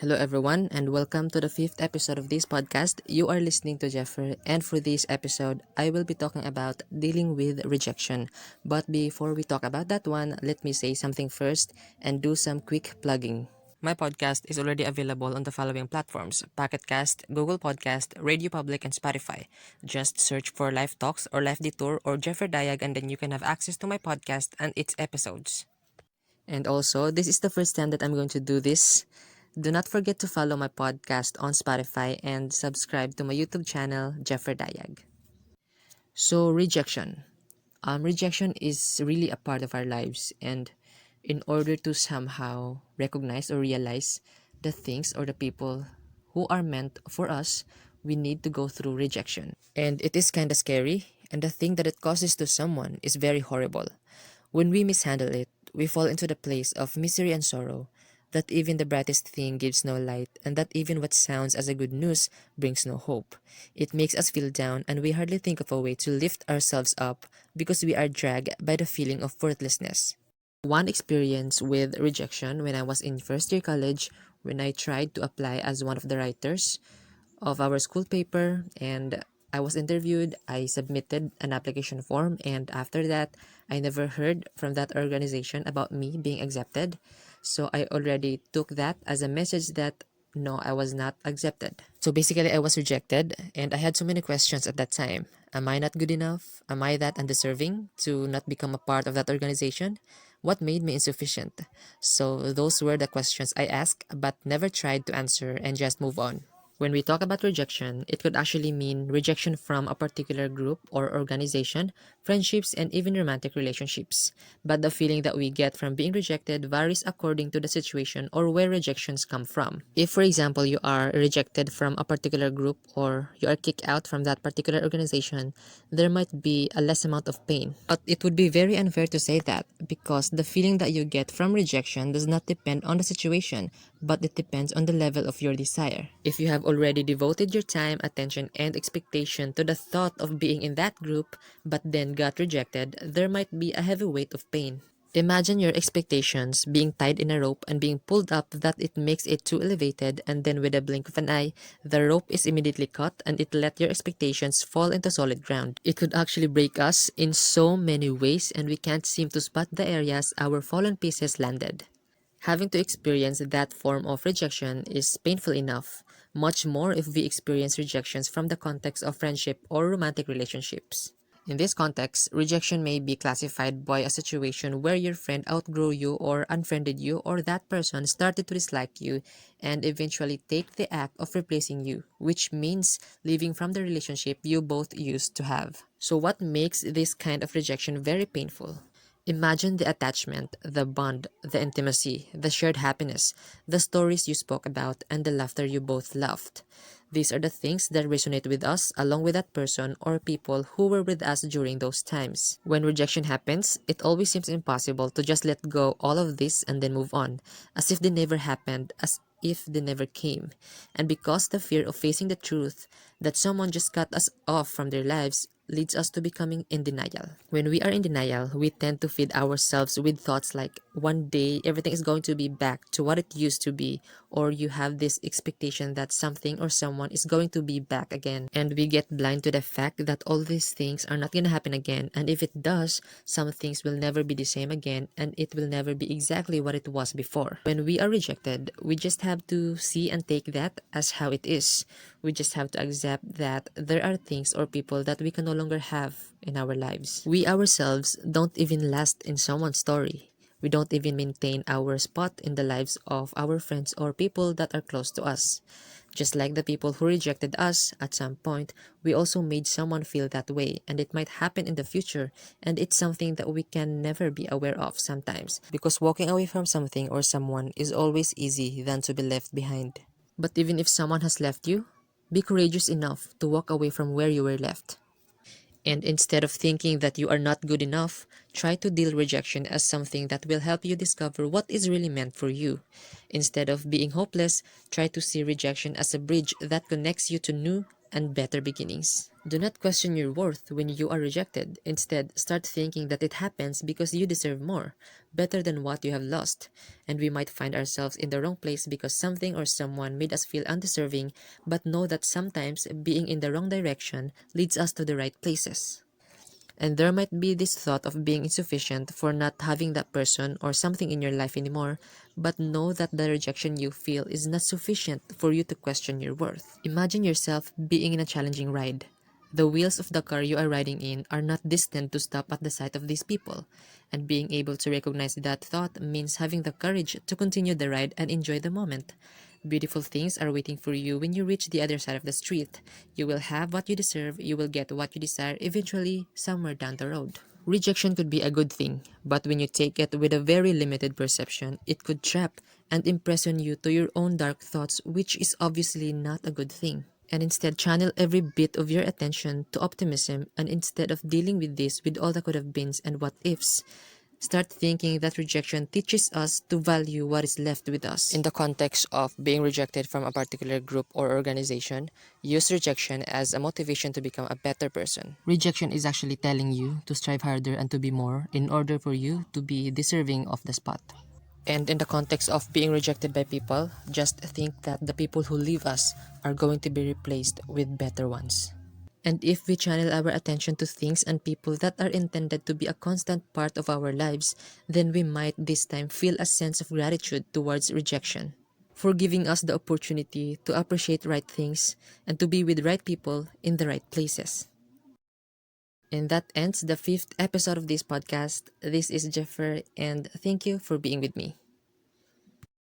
Hello, everyone, and welcome to the fifth episode of this podcast. You are listening to Jeffrey, and for this episode, I will be talking about dealing with rejection. But before we talk about that one, let me say something first and do some quick plugging. My podcast is already available on the following platforms: Pocket Cast, Google Podcast, Radio Public, and Spotify. Just search for Life Talks or Life Detour or Jeffrey Diag, and then you can have access to my podcast and its episodes. And also, this is the first time that I'm going to do this. Do not forget to follow my podcast on Spotify and subscribe to my YouTube channel, Jeffrey Diag. So, rejection. Rejection is really a part of our lives, and in order to somehow recognize or realize the things or the people who are meant for us, we need to go through rejection. And it is kind of scary, and the thing that it causes to someone is very horrible. When we mishandle it, we fall into the place of misery and sorrow, that even the brightest thing gives no light, and that even what sounds as a good news brings no hope. It makes us feel down, and we hardly think of a way to lift ourselves up because we are dragged by the feeling of worthlessness. One experience with rejection when I was in first year college, when I tried to apply as one of the writers of our school paper, and I was interviewed. I submitted an application form, and after that, I never heard from that organization about me being accepted. So I already took that as a message that no, I was not accepted. So basically, I was rejected, and I had so many questions at that time. Am I not good enough? Am I that undeserving to not become a part of that organization? What made me insufficient? So those were the questions I asked but never tried to answer and just move on. When we talk about rejection, it could actually mean rejection from a particular group or organization, friendships, and even romantic relationships. But the feeling that we get from being rejected varies according to the situation or where rejections come from. If, for example, you are rejected from a particular group or you are kicked out from that particular organization, there might be a less amount of pain. But it would be very unfair to say that because the feeling that you get from rejection does not depend on the situation, but it depends on the level of your desire. If you have already devoted your time, attention, and expectation to the thought of being in that group, but then got rejected, there might be a heavy weight of pain. Imagine your expectations being tied in a rope and being pulled up that it makes it too elevated, and then with a blink of an eye, the rope is immediately cut and it let your expectations fall into solid ground. It could actually break us in so many ways, and we can't seem to spot the areas our fallen pieces landed. Having to experience that form of rejection is painful enough, much more if we experience rejections from the context of friendship or romantic relationships. In this context, rejection may be classified by a situation where your friend outgrew you or unfriended you, or that person started to dislike you and eventually take the act of replacing you, which means leaving from the relationship you both used to have. So what makes this kind of rejection very painful? Imagine the attachment, the bond, the intimacy, the shared happiness, the stories you spoke about, and the laughter you both laughed. These are the things that resonate with us along with that person or people who were with us during those times. When rejection happens, it always seems impossible to just let go all of this and then move on, as if they never happened, as if they never came. And because the fear of facing the truth that someone just cut us off from their lives leads us to becoming in denial. When we are in denial, we tend to feed ourselves with thoughts like one day everything is going to be back to what it used to be, or you have this expectation that something or someone is going to be back again. And we get blind to the fact that all these things are not going to happen again, and if it does, some things will never be the same again, and it will never be exactly what it was before. When we are rejected, we just have to see and take that as how it is. We just have to accept that there are things or people that we can no longer have in our lives. We ourselves don't even last in someone's story. We don't even maintain our spot in the lives of our friends or people that are close to us. Just like the people who rejected us, at some point, we also made someone feel that way, and it might happen in the future, and it's something that we can never be aware of sometimes, because walking away from something or someone is always easy than to be left behind. But even if someone has left you, be courageous enough to walk away from where you were left. And instead of thinking that you are not good enough, try to deal rejection as something that will help you discover what is really meant for you. Instead of being hopeless, try to see rejection as a bridge that connects you to new and better beginnings. Do not question your worth when you are rejected. Instead, start thinking that it happens because you deserve more, better than what you have lost. And we might find ourselves in the wrong place because something or someone made us feel undeserving, but know that sometimes being in the wrong direction leads us to the right places. And there might be this thought of being insufficient for not having that person or something in your life anymore, but know that the rejection you feel is not sufficient for you to question your worth. Imagine yourself being in a challenging ride. The wheels of the car you are riding in are not destined to stop at the sight of these people, and being able to recognize that thought means having the courage to continue the ride and enjoy the moment. Beautiful things are waiting for you when you reach the other side of the street. You will have what you deserve, you will get what you desire eventually, somewhere down the road. Rejection could be a good thing, but when you take it with a very limited perception, it could trap and imprison you to your own dark thoughts, which is obviously not a good thing. And instead, channel every bit of your attention to optimism, and instead of dealing with this with all the could have beens and what ifs, start thinking that rejection teaches us to value what is left with us. In the context of being rejected from a particular group or organization, use rejection as a motivation to become a better person. Rejection is actually telling you to strive harder and to be more in order for you to be deserving of the spot. And in the context of being rejected by people, just think that the people who leave us are going to be replaced with better ones. And if we channel our attention to things and people that are intended to be a constant part of our lives, then we might this time feel a sense of gratitude towards rejection for giving us the opportunity to appreciate right things and to be with right people in the right places. And that ends the fifth episode of this podcast. This is Jeffer, and thank you for being with me.